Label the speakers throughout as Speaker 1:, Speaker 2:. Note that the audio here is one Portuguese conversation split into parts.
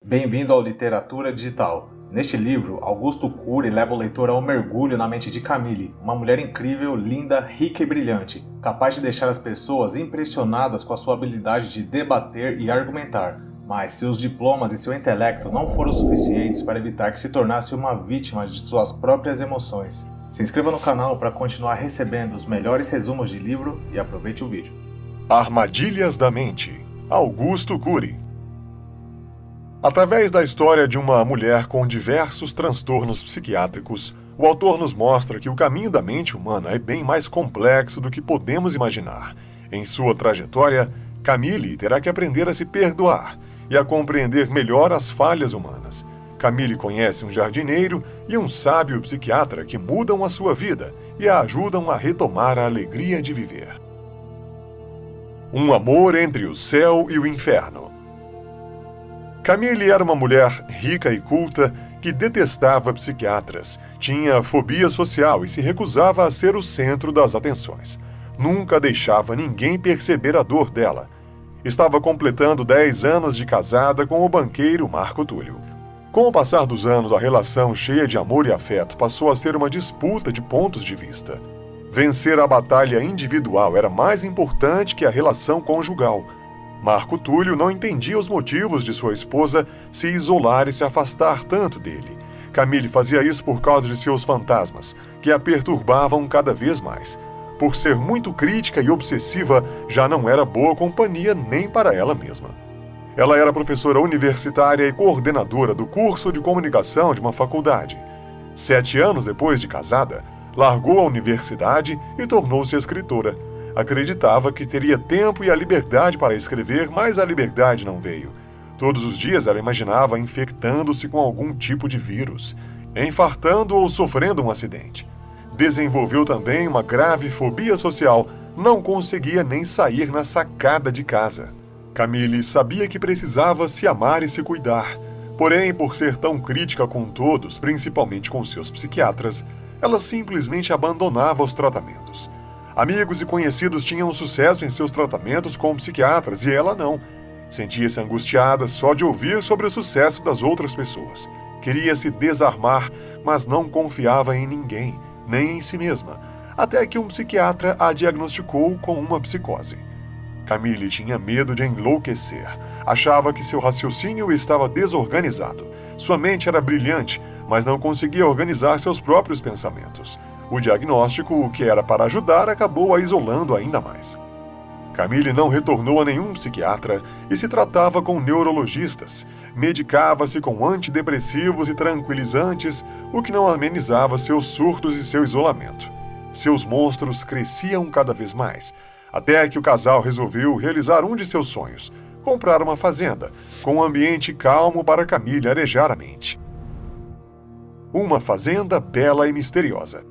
Speaker 1: Bem-vindo ao Literatura Digital. Neste livro, Augusto Cury leva o leitor a um mergulho na mente de Camille, uma mulher incrível, linda, rica e brilhante, capaz de deixar as pessoas impressionadas com a sua habilidade de debater e argumentar. Mas seus diplomas e seu intelecto não foram suficientes para evitar que se tornasse uma vítima de suas próprias emoções. Se inscreva no canal para continuar recebendo os melhores resumos de livro e aproveite o vídeo.
Speaker 2: Armadilhas da Mente, Augusto Cury. Através da história de uma mulher com diversos transtornos psiquiátricos, o autor nos mostra que o caminho da mente humana é bem mais complexo do que podemos imaginar. Em sua trajetória, Camille terá que aprender a se perdoar e a compreender melhor as falhas humanas. Camille conhece um jardineiro e um sábio psiquiatra que mudam a sua vida e a ajudam a retomar a alegria de viver. Um amor entre o céu e o inferno. Camille era uma mulher rica e culta que detestava psiquiatras, tinha fobia social e se recusava a ser o centro das atenções. Nunca deixava ninguém perceber a dor dela. Estava completando 10 anos de casada com o banqueiro Marco Túlio. Com o passar dos anos, a relação cheia de amor e afeto passou a ser uma disputa de pontos de vista. Vencer a batalha individual era mais importante que a relação conjugal. Marco Túlio não entendia os motivos de sua esposa se isolar e se afastar tanto dele. Camille fazia isso por causa de seus fantasmas, que a perturbavam cada vez mais. Por ser muito crítica e obsessiva, já não era boa companhia nem para ela mesma. Ela era professora universitária e coordenadora do curso de comunicação de uma faculdade. 7 anos depois de casada, largou a universidade e tornou-se escritora. Acreditava que teria tempo e a liberdade para escrever, mas a liberdade não veio. Todos os dias ela imaginava infectando-se com algum tipo de vírus, infartando ou sofrendo um acidente. Desenvolveu também uma grave fobia social, não conseguia nem sair na sacada de casa. Camille sabia que precisava se amar e se cuidar, porém, por ser tão crítica com todos, principalmente com seus psiquiatras, ela simplesmente abandonava os tratamentos. Amigos e conhecidos tinham sucesso em seus tratamentos com psiquiatras e ela não. Sentia-se angustiada só de ouvir sobre o sucesso das outras pessoas. Queria se desarmar, mas não confiava em ninguém, nem em si mesma, até que um psiquiatra a diagnosticou com uma psicose. Camille tinha medo de enlouquecer. Achava que seu raciocínio estava desorganizado. Sua mente era brilhante, mas não conseguia organizar seus próprios pensamentos. O diagnóstico, o que era para ajudar, acabou a isolando ainda mais. Camille não retornou a nenhum psiquiatra e se tratava com neurologistas. Medicava-se com antidepressivos e tranquilizantes, o que não amenizava seus surtos e seu isolamento. Seus monstros cresciam cada vez mais, até que o casal resolveu realizar um de seus sonhos, comprar uma fazenda, com um ambiente calmo para Camille arejar a mente. Uma fazenda bela e misteriosa.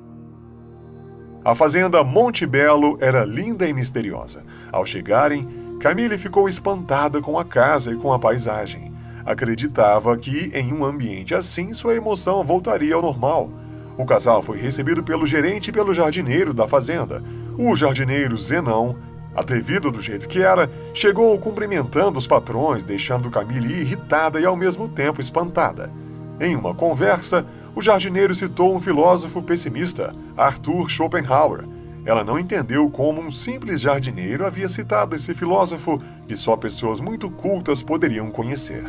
Speaker 2: A fazenda Monte Belo era linda e misteriosa. Ao chegarem, Camille ficou espantada com a casa e com a paisagem. Acreditava que, em um ambiente assim, sua emoção voltaria ao normal. O casal foi recebido pelo gerente e pelo jardineiro da fazenda. O jardineiro Zenão, atrevido do jeito que era, chegou cumprimentando os patrões, deixando Camille irritada e ao mesmo tempo espantada. Em uma conversa, o jardineiro citou um filósofo pessimista, Arthur Schopenhauer. Ela não entendeu como um simples jardineiro havia citado esse filósofo que só pessoas muito cultas poderiam conhecer.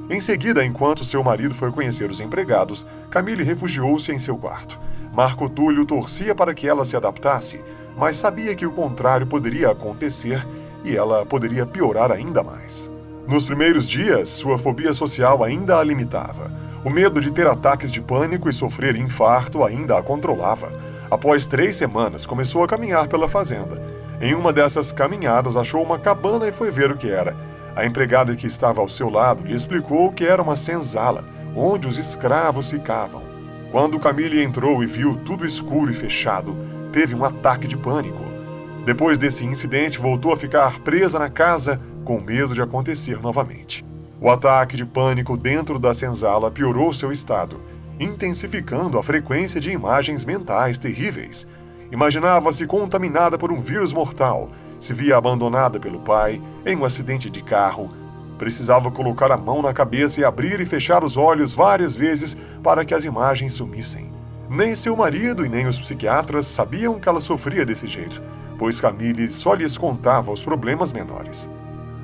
Speaker 2: Em seguida, enquanto seu marido foi conhecer os empregados, Camille refugiou-se em seu quarto. Marco Túlio torcia para que ela se adaptasse, mas sabia que o contrário poderia acontecer e ela poderia piorar ainda mais. Nos primeiros dias, sua fobia social ainda a limitava. O medo de ter ataques de pânico e sofrer infarto ainda a controlava. Após 3 semanas, começou a caminhar pela fazenda. Em uma dessas caminhadas, achou uma cabana e foi ver o que era. A empregada que estava ao seu lado lhe explicou que era uma senzala, onde os escravos ficavam. Quando Camille entrou e viu tudo escuro e fechado, teve um ataque de pânico. Depois desse incidente, voltou a ficar presa na casa, com medo de acontecer novamente. O ataque de pânico dentro da senzala piorou seu estado, intensificando a frequência de imagens mentais terríveis. Imaginava-se contaminada por um vírus mortal, se via abandonada pelo pai, em um acidente de carro, Precisava colocar a mão na cabeça e abrir e fechar os olhos várias vezes para que as imagens sumissem. Nem seu marido e nem os psiquiatras sabiam que ela sofria desse jeito, pois Camille só lhes contava os problemas menores.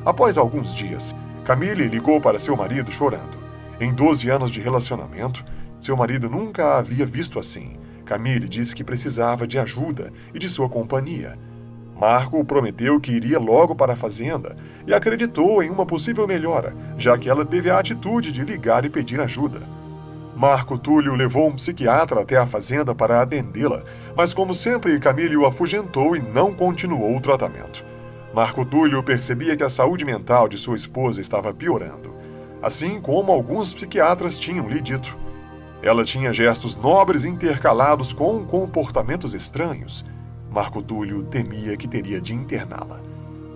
Speaker 2: Após alguns dias, Camille ligou para seu marido chorando. Em 12 anos de relacionamento, seu marido nunca a havia visto assim. Camille disse que precisava de ajuda e de sua companhia. Marco prometeu que iria logo para a fazenda e acreditou em uma possível melhora, já que ela teve a atitude de ligar e pedir ajuda. Marco Túlio levou um psiquiatra até a fazenda para atendê-la, mas como sempre, Camille o afugentou e não continuou o tratamento. Marco Túlio percebia que a saúde mental de sua esposa estava piorando, assim como alguns psiquiatras tinham lhe dito. Ela tinha gestos nobres intercalados com comportamentos estranhos. Marco Túlio temia que teria de interná-la.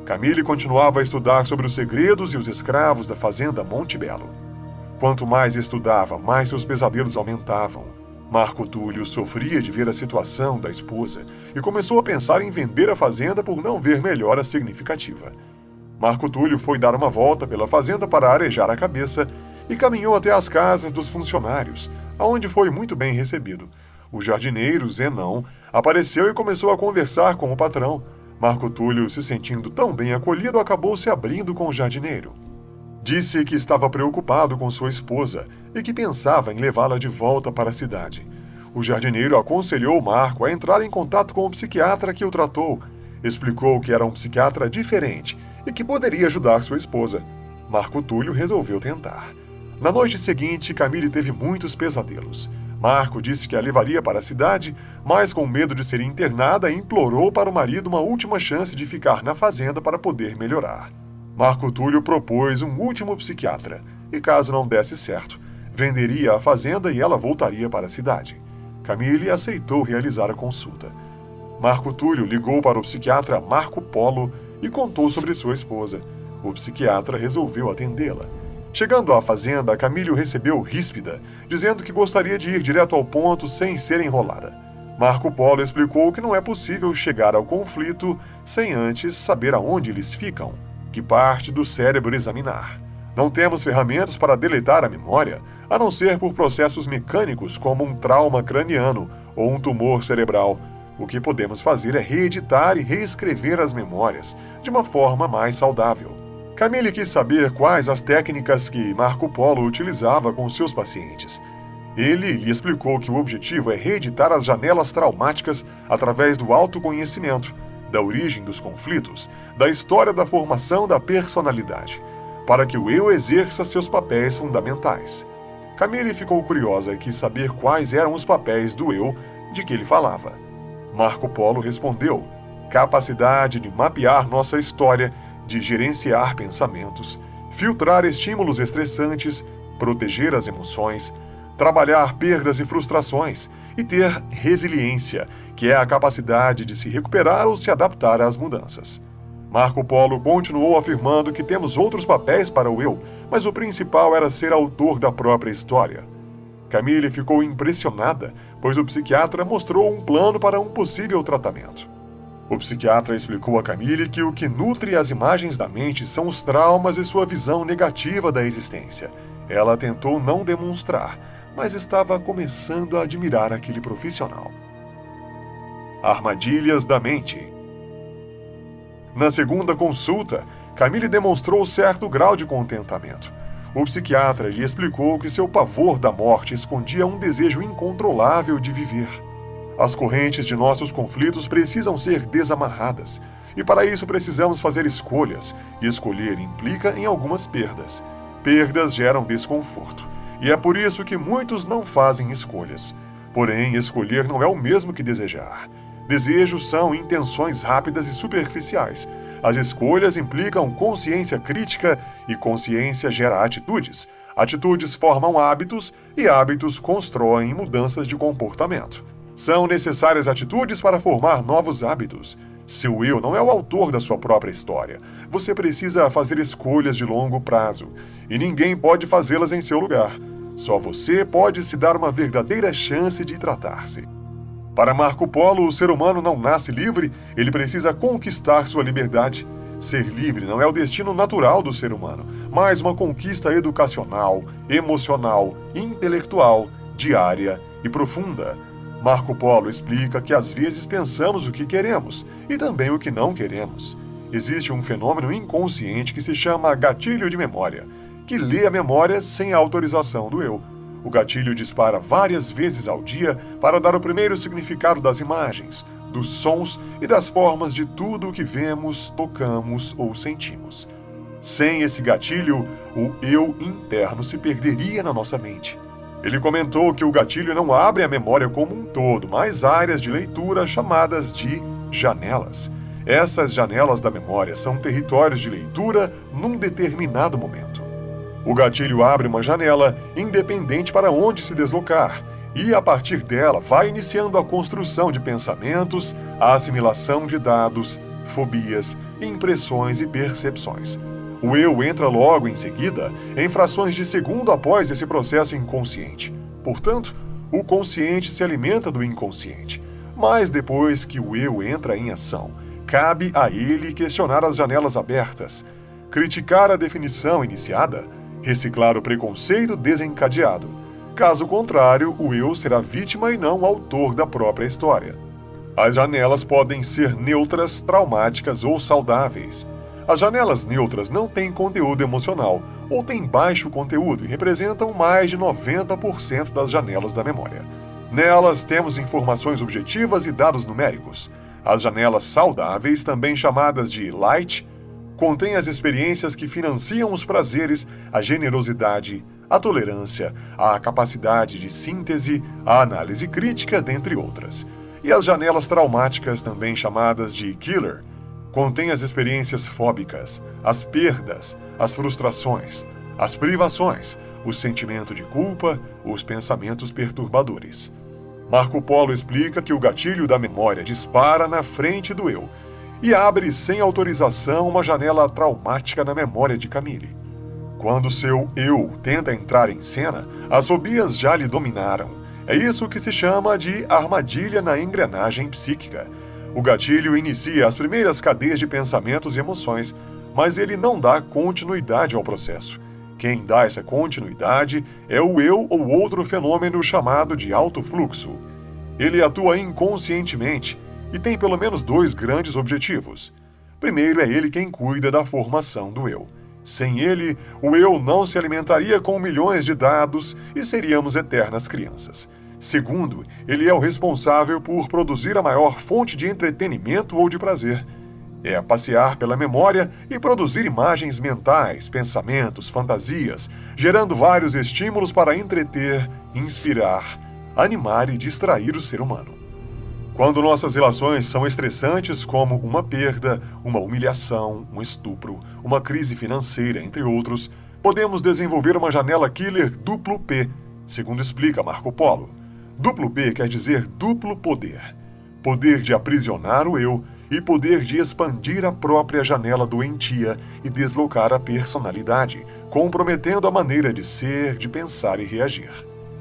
Speaker 2: Camille continuava a estudar sobre os segredos e os escravos da fazenda Monte Belo. Quanto mais estudava, mais seus pesadelos aumentavam. Marco Túlio sofria de ver a situação da esposa e começou a pensar em vender a fazenda por não ver melhora significativa. Marco Túlio foi dar uma volta pela fazenda para arejar a cabeça e caminhou até as casas dos funcionários, aonde foi muito bem recebido. O jardineiro, Zenão, apareceu e começou a conversar com o patrão. Marco Túlio, se sentindo tão bem acolhido, acabou se abrindo com o jardineiro. Disse que estava preocupado com sua esposa e que pensava em levá-la de volta para a cidade. O jardineiro aconselhou Marco a entrar em contato com o psiquiatra que o tratou. Explicou que era um psiquiatra diferente e que poderia ajudar sua esposa. Marco Túlio resolveu tentar. Na noite seguinte, Camille teve muitos pesadelos. Marco disse que a levaria para a cidade, mas com medo de ser internada, implorou para o marido uma última chance de ficar na fazenda para poder melhorar. Marco Túlio propôs um último psiquiatra, e caso não desse certo, venderia a fazenda e ela voltaria para a cidade. Camille aceitou realizar a consulta. Marco Túlio ligou para o psiquiatra Marco Polo e contou sobre sua esposa. O psiquiatra resolveu atendê-la. Chegando à fazenda, Camille o recebeu ríspida, dizendo que gostaria de ir direto ao ponto sem ser enrolada. Marco Polo explicou que não é possível chegar ao conflito sem antes saber aonde eles ficam, que parte do cérebro examinar. Não temos ferramentas para deletar a memória, a não ser por processos mecânicos como um trauma craniano ou um tumor cerebral. O que podemos fazer é reeditar e reescrever as memórias de uma forma mais saudável. Camille quis saber quais as técnicas que Marco Polo utilizava com seus pacientes. Ele lhe explicou que o objetivo é reeditar as janelas traumáticas através do autoconhecimento, da origem dos conflitos, da história da formação da personalidade, para que o eu exerça seus papéis fundamentais. Camille ficou curiosa e quis saber quais eram os papéis do eu de que ele falava. Marco Polo respondeu: capacidade de mapear nossa história, de gerenciar pensamentos, filtrar estímulos estressantes, proteger as emoções, trabalhar perdas e frustrações e ter resiliência, que é a capacidade de se recuperar ou se adaptar às mudanças. Marco Polo continuou afirmando que temos outros papéis para o eu, mas o principal era ser autor da própria história. Camille ficou impressionada, pois o psiquiatra mostrou um plano para um possível tratamento. O psiquiatra explicou a Camille que o que nutre as imagens da mente são os traumas e sua visão negativa da existência. Ela tentou não demonstrar, mas estava começando a admirar aquele profissional. Armadilhas da mente. Na segunda consulta, Camille demonstrou certo grau de contentamento. O psiquiatra lhe explicou que seu pavor da morte escondia um desejo incontrolável de viver. As correntes de nossos conflitos precisam ser desamarradas, e para isso precisamos fazer escolhas, e escolher implica em algumas perdas. Perdas geram desconforto, e é por isso que muitos não fazem escolhas. Porém, escolher não é o mesmo que desejar. Desejos são intenções rápidas e superficiais. As escolhas implicam consciência crítica, e consciência gera atitudes. Atitudes formam hábitos, e hábitos constroem mudanças de comportamento. São necessárias atitudes para formar novos hábitos. Seu eu não é o autor da sua própria história. Você precisa fazer escolhas de longo prazo, e ninguém pode fazê-las em seu lugar. Só você pode se dar uma verdadeira chance de tratar-se. Para Marco Polo, o ser humano não nasce livre, ele precisa conquistar sua liberdade. Ser livre não é o destino natural do ser humano, mas uma conquista educacional, emocional, intelectual, diária e profunda. Marco Polo explica que às vezes pensamos o que queremos e também o que não queremos. Existe um fenômeno inconsciente que se chama gatilho de memória, que lê a memória sem a autorização do eu. O gatilho dispara várias vezes ao dia para dar o primeiro significado das imagens, dos sons e das formas de tudo o que vemos, tocamos ou sentimos. Sem esse gatilho, o eu interno se perderia na nossa mente. Ele comentou que o gatilho não abre a memória como um todo, mas áreas de leitura chamadas de janelas. Essas janelas da memória são territórios de leitura num determinado momento. O gatilho abre uma janela independente para onde se deslocar, e a partir dela vai iniciando a construção de pensamentos, a assimilação de dados, fobias, impressões e percepções. O eu entra logo em seguida, em frações de segundo após esse processo inconsciente. Portanto, o consciente se alimenta do inconsciente. Mas depois que o eu entra em ação, cabe a ele questionar as janelas abertas, criticar a definição iniciada, reciclar o preconceito desencadeado. Caso contrário, o eu será vítima e não autor da própria história. As janelas podem ser neutras, traumáticas ou saudáveis. As janelas neutras não têm conteúdo emocional ou têm baixo conteúdo e representam mais de 90% das janelas da memória. Nelas temos informações objetivas e dados numéricos. As janelas saudáveis, também chamadas de light, contêm as experiências que financiam os prazeres, a generosidade, a tolerância, a capacidade de síntese, a análise crítica, dentre outras. E as janelas traumáticas, também chamadas de killer, contém as experiências fóbicas, as perdas, as frustrações, as privações, o sentimento de culpa, os pensamentos perturbadores. Marco Polo explica que o gatilho da memória dispara na frente do eu e abre sem autorização uma janela traumática na memória de Camille. Quando seu eu tenta entrar em cena, as fobias já lhe dominaram. É isso que se chama de armadilha na engrenagem psíquica. O gatilho inicia as primeiras cadeias de pensamentos e emoções, mas ele não dá continuidade ao processo. Quem dá essa continuidade é o eu ou outro fenômeno chamado de alto fluxo. Ele atua inconscientemente e tem pelo menos dois grandes objetivos. Primeiro, é ele quem cuida da formação do eu. Sem ele, o eu não se alimentaria com milhões de dados e seríamos eternas crianças. Segundo, ele é o responsável por produzir a maior fonte de entretenimento ou de prazer. É passear pela memória e produzir imagens mentais, pensamentos, fantasias, gerando vários estímulos para entreter, inspirar, animar e distrair o ser humano. Quando nossas relações são estressantes, como uma perda, uma humilhação, um estupro, uma crise financeira, entre outros, podemos desenvolver uma janela killer duplo P, segundo explica Marco Polo. Duplo P quer dizer duplo poder. Poder de aprisionar o eu e poder de expandir a própria janela doentia e deslocar a personalidade, comprometendo a maneira de ser, de pensar e reagir.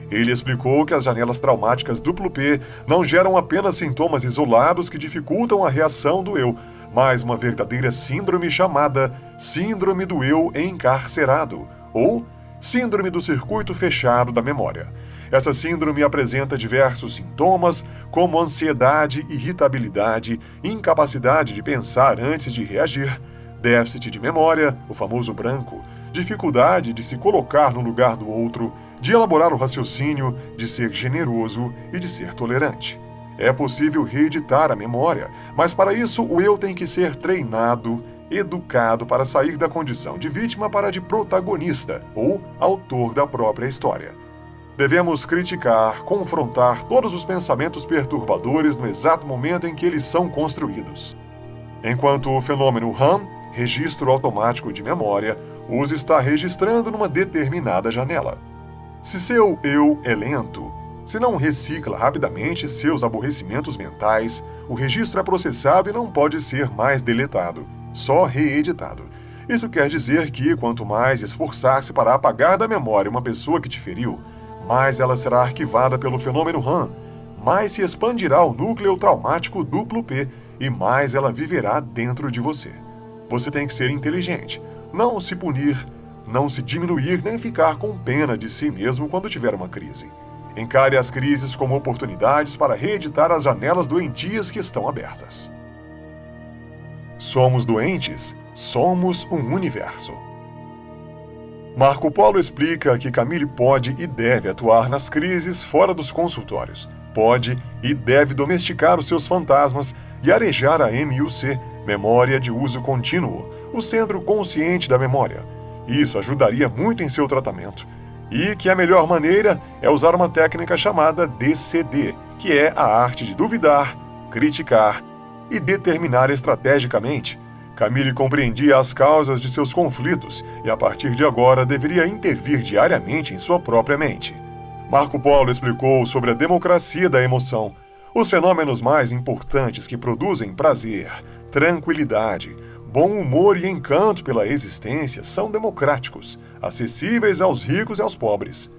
Speaker 2: Ele explicou que as janelas traumáticas duplo P não geram apenas sintomas isolados que dificultam a reação do eu, mas uma verdadeira síndrome chamada Síndrome do Eu Encarcerado, ou Síndrome do Circuito Fechado da Memória. Essa síndrome apresenta diversos sintomas, como ansiedade, irritabilidade, incapacidade de pensar antes de reagir, déficit de memória, o famoso branco, dificuldade de se colocar no lugar do outro, de elaborar o raciocínio, de ser generoso e de ser tolerante. É possível reeditar a memória, mas para isso o eu tem que ser treinado, educado para sair da condição de vítima para de protagonista ou autor da própria história. Devemos criticar, confrontar todos os pensamentos perturbadores no exato momento em que eles são construídos. Enquanto o fenômeno RAM, registro automático de memória, os está registrando numa determinada janela. Se seu eu é lento, se não recicla rapidamente seus aborrecimentos mentais, o registro é processado e não pode ser mais deletado, só reeditado. Isso quer dizer que, quanto mais esforçar-se para apagar da memória uma pessoa que te feriu, mais ela será arquivada pelo fenômeno RAM, mais se expandirá o núcleo traumático duplo P e mais ela viverá dentro de você. Você tem que ser inteligente, não se punir, não se diminuir nem ficar com pena de si mesmo quando tiver uma crise. Encare as crises como oportunidades para reeditar as janelas doentias que estão abertas. Somos doentes? Somos um universo. Marco Polo explica que Camille pode e deve atuar nas crises fora dos consultórios. Pode e deve domesticar os seus fantasmas e arejar a MUC, Memória de Uso Contínuo, o Centro Consciente da Memória. Isso ajudaria muito em seu tratamento. E que a melhor maneira é usar uma técnica chamada DCD, que é a arte de duvidar, criticar e determinar estrategicamente. Camille compreendia as causas de seus conflitos e, a partir de agora, deveria intervir diariamente em sua própria mente. Marco Polo explicou sobre a democracia da emoção, os fenômenos mais importantes que produzem prazer, tranquilidade, bom humor e encanto pela existência são democráticos, acessíveis aos ricos e aos pobres.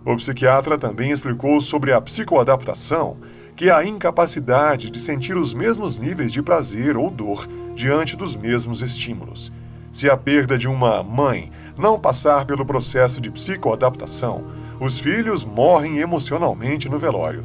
Speaker 2: O psiquiatra também explicou sobre a psicoadaptação, que é a incapacidade de sentir os mesmos níveis de prazer ou dor diante dos mesmos estímulos. Se a perda de uma mãe não passar pelo processo de psicoadaptação, os filhos morrem emocionalmente no velório.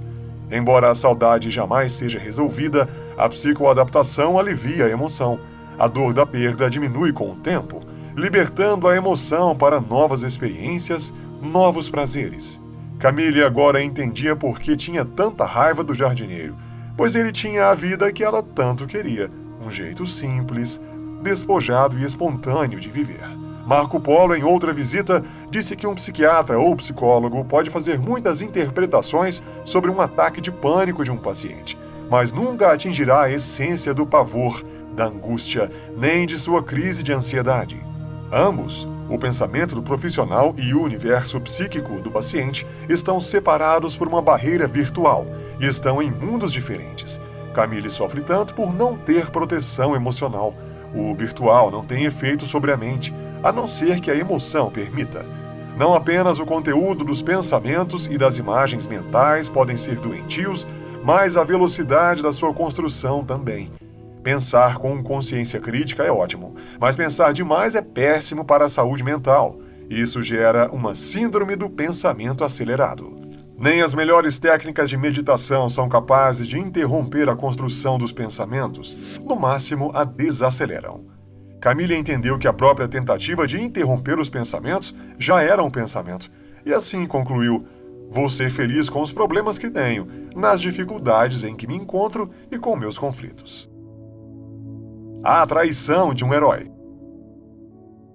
Speaker 2: Embora a saudade jamais seja resolvida, a psicoadaptação alivia a emoção. A dor da perda diminui com o tempo, libertando a emoção para novas experiências, novos prazeres. Camille agora entendia por que tinha tanta raiva do jardineiro, pois ele tinha a vida que ela tanto queria, um jeito simples, despojado e espontâneo de viver. Marco Polo, em outra visita, disse que um psiquiatra ou psicólogo pode fazer muitas interpretações sobre um ataque de pânico de um paciente, mas nunca atingirá a essência do pavor, da angústia, nem de sua crise de ansiedade. Ambos, o pensamento do profissional e o universo psíquico do paciente, estão separados por uma barreira virtual e estão em mundos diferentes. Camille sofre tanto por não ter proteção emocional. O virtual não tem efeito sobre a mente, a não ser que a emoção permita. Não apenas o conteúdo dos pensamentos e das imagens mentais podem ser doentios, mas a velocidade da sua construção também. Pensar com consciência crítica é ótimo, mas pensar demais é péssimo para a saúde mental. Isso gera uma síndrome do pensamento acelerado. Nem as melhores técnicas de meditação são capazes de interromper a construção dos pensamentos, no máximo a desaceleram. Camille entendeu que a própria tentativa de interromper os pensamentos já era um pensamento, e assim concluiu: vou ser feliz com os problemas que tenho, nas dificuldades em que me encontro e com meus conflitos. A traição de um herói.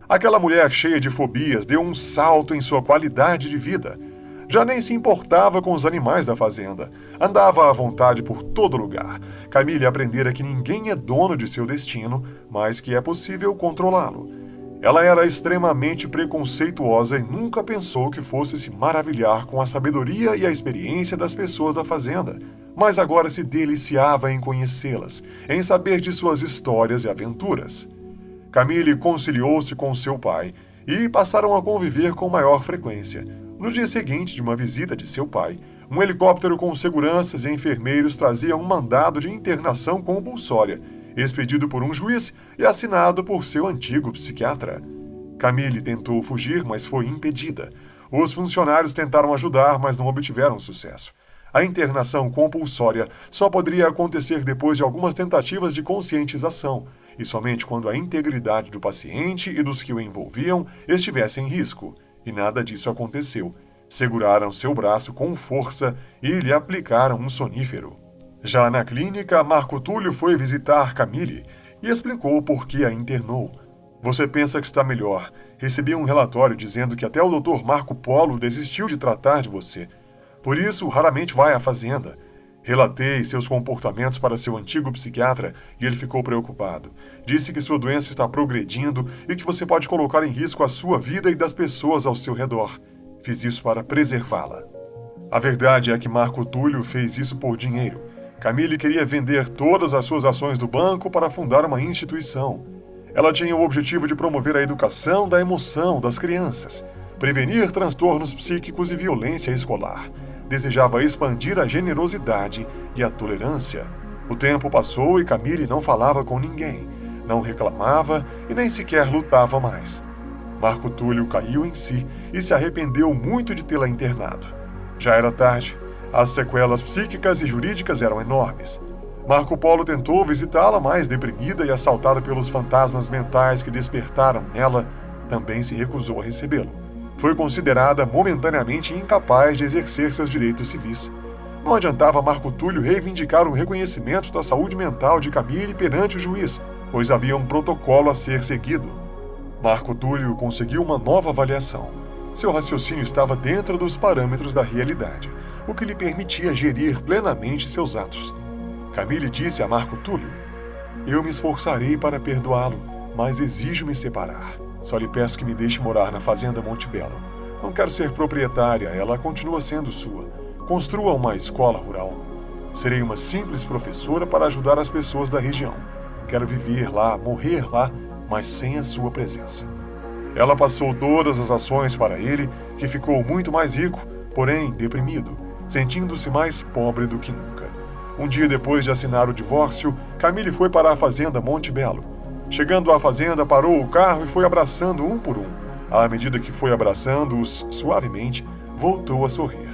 Speaker 2: Aquela mulher cheia de fobias deu um salto em sua qualidade de vida. Já nem se importava com os animais da fazenda. Andava à vontade por todo lugar. Camille aprendera que ninguém é dono de seu destino, mas que é possível controlá-lo. Ela era extremamente preconceituosa e nunca pensou que fosse se maravilhar com a sabedoria e a experiência das pessoas da fazenda, mas agora se deliciava em conhecê-las, em saber de suas histórias e aventuras. Camille conciliou-se com seu pai e passaram a conviver com maior frequência. No dia seguinte de uma visita de seu pai, um helicóptero com seguranças e enfermeiros trazia um mandado de internação compulsória, expedido por um juiz e assinado por seu antigo psiquiatra. Camille tentou fugir, mas foi impedida. Os funcionários tentaram ajudar, mas não obtiveram sucesso. A internação compulsória só poderia acontecer depois de algumas tentativas de conscientização, e somente quando a integridade do paciente e dos que o envolviam estivesse em risco. E nada disso aconteceu. Seguraram seu braço com força e lhe aplicaram um sonífero. Já na clínica, Marco Túlio foi visitar Camille e explicou por que a internou. Você pensa que está melhor. Recebi um relatório dizendo que até o Dr. Marco Polo desistiu de tratar de você. Por isso, raramente vai à fazenda. Relatei seus comportamentos para seu antigo psiquiatra e ele ficou preocupado. Disse que sua doença está progredindo e que você pode colocar em risco a sua vida e das pessoas ao seu redor. Fiz isso para preservá-la. A verdade é que Marco Túlio fez isso por dinheiro. Camille queria vender todas as suas ações do banco para fundar uma instituição. Ela tinha o objetivo de promover a educação da emoção das crianças, prevenir transtornos psíquicos e violência escolar. Desejava expandir a generosidade e a tolerância. O tempo passou e Camille não falava com ninguém, não reclamava e nem sequer lutava mais. Marco Túlio caiu em si e se arrependeu muito de tê-la internado. Já era tarde. As sequelas psíquicas e jurídicas eram enormes. Marco Polo tentou visitá-la, mas deprimida e assaltada pelos fantasmas mentais que despertaram nela, também se recusou a recebê-lo. Foi considerada momentaneamente incapaz de exercer seus direitos civis. Não adiantava Marco Túlio reivindicar o reconhecimento da saúde mental de Camille perante o juiz, pois havia um protocolo a ser seguido. Marco Túlio conseguiu uma nova avaliação. Seu raciocínio estava dentro dos parâmetros da realidade, o que lhe permitia gerir plenamente seus atos. Camille disse a Marco Túlio: "Eu me esforçarei para perdoá-lo, mas exijo me separar. Só lhe peço que me deixe morar na fazenda Monte Belo. Não quero ser proprietária, ela continua sendo sua. Construa uma escola rural. Serei uma simples professora para ajudar as pessoas da região. Quero viver lá, morrer lá, mas sem a sua presença." Ela passou todas as ações para ele, que ficou muito mais rico, porém deprimido, sentindo-se mais pobre do que nunca. Um dia depois de assinar o divórcio, Camille foi para a fazenda Monte Belo. Chegando à fazenda, parou o carro e foi abraçando um por um. À medida que foi abraçando-os suavemente, voltou a sorrir.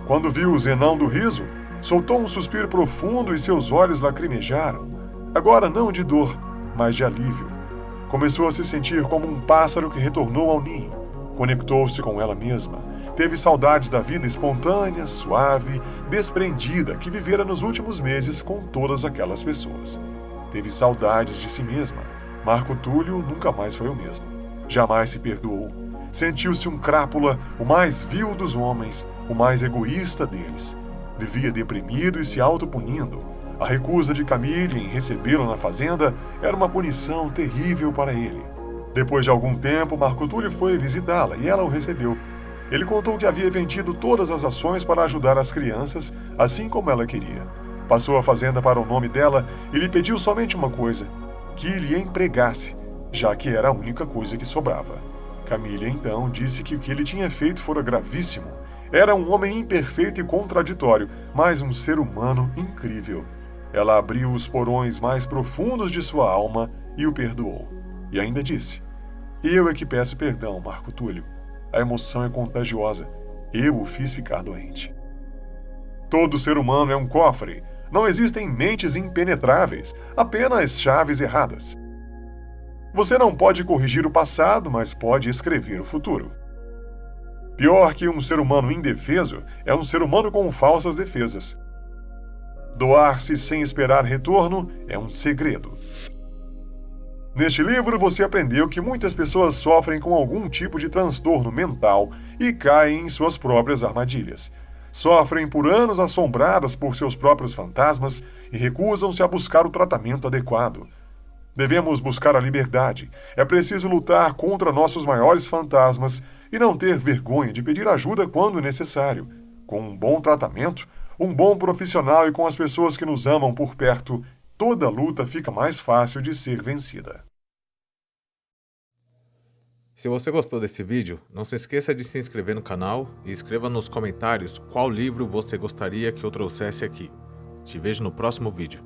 Speaker 2: Quando viu o Zenão do riso, soltou um suspiro profundo e seus olhos lacrimejaram. Agora não de dor, mas de alívio. Começou a se sentir como um pássaro que retornou ao ninho. Conectou-se com ela mesma. Teve saudades da vida espontânea, suave, desprendida que vivera nos últimos meses com todas aquelas pessoas. Teve saudades de si mesma. Marco Túlio nunca mais foi o mesmo. Jamais se perdoou. Sentiu-se um crápula, o mais vil dos homens, o mais egoísta deles. Vivia deprimido e se autopunindo. A recusa de Camille em recebê-lo na fazenda era uma punição terrível para ele. Depois de algum tempo, Marco Túlio foi visitá-la e ela o recebeu. Ele contou que havia vendido todas as ações para ajudar as crianças, assim como ela queria. Passou a fazenda para o nome dela e lhe pediu somente uma coisa: que lhe empregasse, já que era a única coisa que sobrava. Camille então disse que o que ele tinha feito fora gravíssimo. Era um homem imperfeito e contraditório, mas um ser humano incrível. Ela abriu os porões mais profundos de sua alma e o perdoou. E ainda disse: "Eu é que peço perdão, Marco Túlio. A emoção é contagiosa. Eu o fiz ficar doente." Todo ser humano é um cofre. Não existem mentes impenetráveis, apenas chaves erradas. Você não pode corrigir o passado, mas pode escrever o futuro. Pior que um ser humano indefeso é um ser humano com falsas defesas. Doar-se sem esperar retorno é um segredo. Neste livro você aprendeu que muitas pessoas sofrem com algum tipo de transtorno mental e caem em suas próprias armadilhas. Sofrem por anos assombradas por seus próprios fantasmas e recusam-se a buscar o tratamento adequado. Devemos buscar a liberdade. É preciso lutar contra nossos maiores fantasmas e não ter vergonha de pedir ajuda quando necessário. Com um bom tratamento, um bom profissional e com as pessoas que nos amam por perto, toda luta fica mais fácil de ser vencida.
Speaker 1: Se você gostou desse vídeo, não se esqueça de se inscrever no canal e escreva nos comentários qual livro você gostaria que eu trouxesse aqui. Te vejo no próximo vídeo.